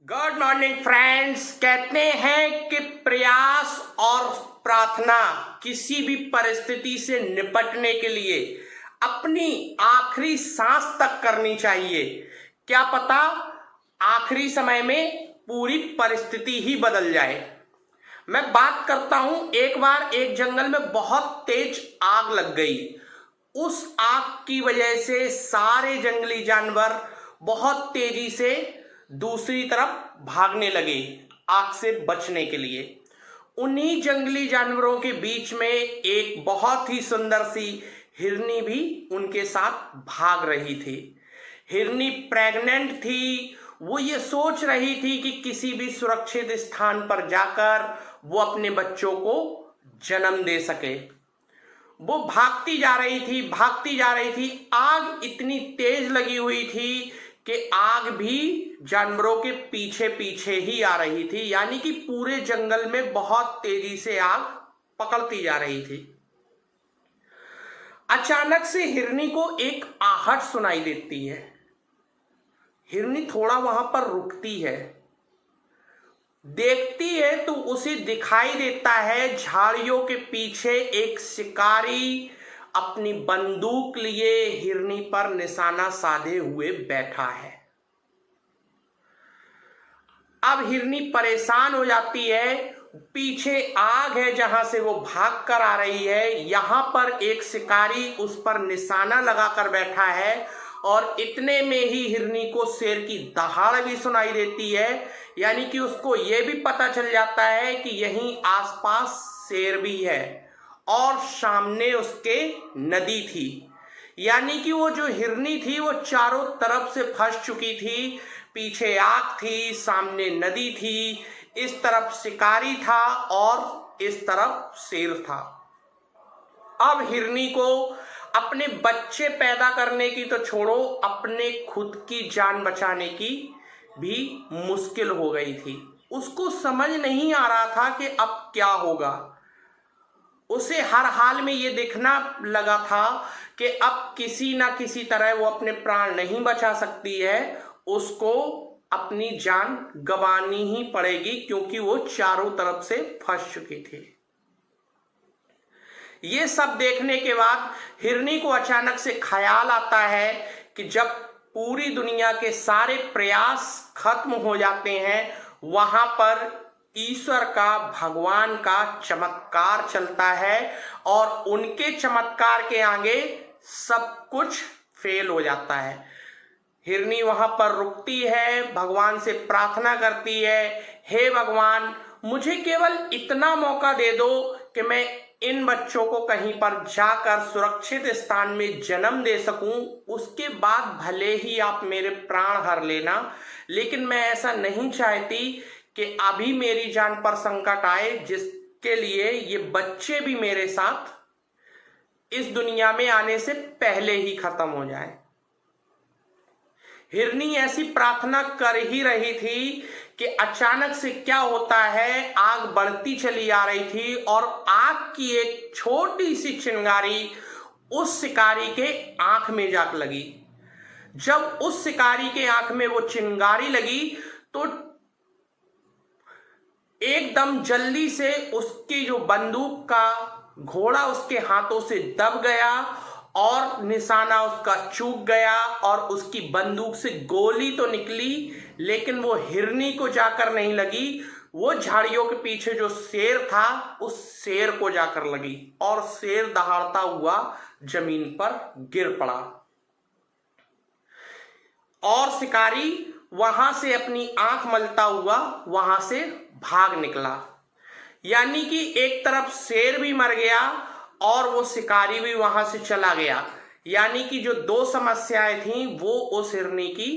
Good morning friends. कहते हैं कि प्रयास और प्रार्थना किसी भी परिस्थिति से निपटने के लिए अपनी आखिरी सांस तक करनी चाहिए। क्या पता आखिरी समय में पूरी परिस्थिति ही बदल जाए। मैं बात करता हूं, एक बार एक जंगल में बहुत तेज आग लग गई। उस आग की वजह से सारे जंगली जानवर बहुत तेजी से दूसरी तरफ भागने लगे आग से बचने के लिए। उन्हीं जंगली जानवरों के बीच में एक बहुत ही सुंदर सी हिरनी भी उनके साथ भाग रही थी। हिरनी प्रेग्नेंट थी। वो ये सोच रही थी कि किसी भी सुरक्षित स्थान पर जाकर वो अपने बच्चों को जन्म दे सके। वो भागती जा रही थी, भागती जा रही थी। आग इतनी तेज लगी हुई थी कि आग भी जानवरों के पीछे पीछे ही आ रही थी, यानी कि पूरे जंगल में बहुत तेजी से आग पकड़ती जा रही थी। अचानक से हिरनी को एक आहट सुनाई देती है। हिरनी थोड़ा वहां पर रुकती है, देखती है तो उसे दिखाई देता है झाड़ियों के पीछे एक शिकारी अपनी बंदूक लिए हिरनी पर निशाना साधे हुए बैठा है। अब हिरनी परेशान हो जाती है। पीछे आग है जहां से वो भाग कर आ रही है, यहां पर एक शिकारी उस पर निशाना लगाकर बैठा है। और इतने में ही हिरनी को शेर की दहाड़ भी सुनाई देती है, यानी कि उसको ये भी पता चल जाता है कि यहीं आसपास शेर भी है। और सामने उसके नदी थी, यानी कि वो जो हिरनी थी वो चारों तरफ से फंस चुकी थी। पीछे आग थी, सामने नदी थी, इस तरफ शिकारी था और इस तरफ शेर था। अब हिरनी को अपने बच्चे पैदा करने की तो छोड़ो, अपने खुद की जान बचाने की भी मुश्किल हो गई थी। उसको समझ नहीं आ रहा था कि अब क्या होगा। उसे हर हाल में ये दिखना लगा था कि अब किसी ना किसी तरह वो अपने प्राण नहीं बचा सकती है, उसको अपनी जान गंवानी ही पड़ेगी, क्योंकि वो चारों तरफ से फंस चुकी थी। ये सब देखने के बाद हिरनी को अचानक से ख्याल आता है कि जब पूरी दुनिया के सारे प्रयास खत्म हो जाते हैं, वहां पर ईश्वर का, भगवान का चमत्कार चलता है और उनके चमत्कार के आगे सब कुछ फेल हो जाता है। हिरनी वहां पर रुकती है, भगवान से प्रार्थना करती है, हे भगवान, मुझे केवल इतना मौका दे दो कि मैं इन बच्चों को कहीं पर जाकर सुरक्षित स्थान में जन्म दे सकूं। उसके बाद भले ही आप मेरे प्राण हर लेना, लेकिन मैं ऐसा नहीं चाहती कि अभी मेरी जान पर संकट आए, जिसके लिए ये बच्चे भी मेरे साथ इस दुनिया में आने से पहले ही खत्म हो जाए। हिरनी ऐसी प्रार्थना कर ही रही थी कि अचानक से क्या होता है, आग बढ़ती चली आ रही थी और आग की एक छोटी सी चिंगारी उस शिकारी के आंख में जाकर लगी। जब उस शिकारी के आंख में वो चिंगारी लगी तो एकदम जल्दी से उसकी जो बंदूक का घोड़ा उसके हाथों से दब गया और निशाना उसका चूक गया और उसकी बंदूक से गोली तो निकली, लेकिन वो हिरनी को जाकर नहीं लगी, वो झाड़ियों के पीछे जो शेर था उस शेर को जाकर लगी और शेर दहाड़ता हुआ जमीन पर गिर पड़ा। और शिकारी वहां से अपनी आंख मलता हुआ वहां से भाग निकला, यानी कि एक तरफ शेर भी मर गया और वो शिकारी भी वहां से चला गया। यानी कि जो दो समस्याएं थी वो उस हिरनी की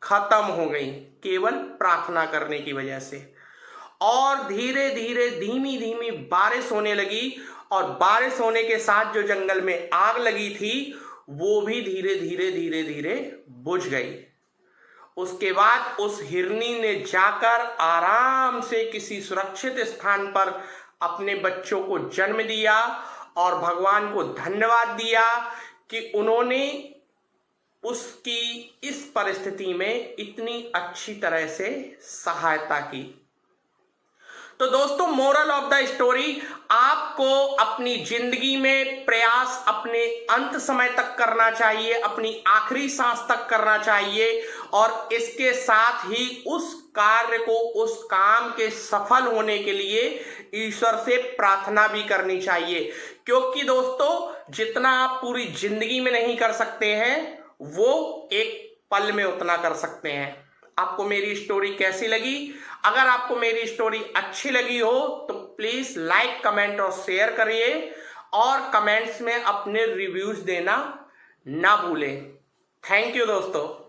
खत्म हो गई, केवल प्रार्थना करने की वजह से। और धीरे धीरे धीमी धीमी बारिश होने लगी और बारिश होने के साथ जो जंगल में आग लगी थी वो भी धीरे धीरे धीरे धीरे बुझ गई। उसके बाद उस हिरनी ने जाकर आराम से किसी सुरक्षित स्थान पर अपने बच्चों को जन्म दिया और भगवान को धन्यवाद दिया कि उन्होंने उसकी इस परिस्थिति में इतनी अच्छी तरह से सहायता की। तो दोस्तों, मोरल ऑफ द स्टोरी, आपको अपनी जिंदगी में प्रयास अपने अंत समय तक करना चाहिए, अपनी आखिरी सांस तक करना चाहिए, और इसके साथ ही उस कार्य को, उस काम के सफल होने के लिए ईश्वर से प्रार्थना भी करनी चाहिए। क्योंकि दोस्तों, जितना आप पूरी जिंदगी में नहीं कर सकते हैं, वो एक पल में उतना कर सकते हैं। आपको मेरी स्टोरी कैसी लगी? अगर आपको मेरी स्टोरी अच्छी लगी हो तो प्लीज लाइक, कमेंट और शेयर करिए, और कमेंट्स में अपने रिव्यूज देना ना भूलें। थैंक यू दोस्तों।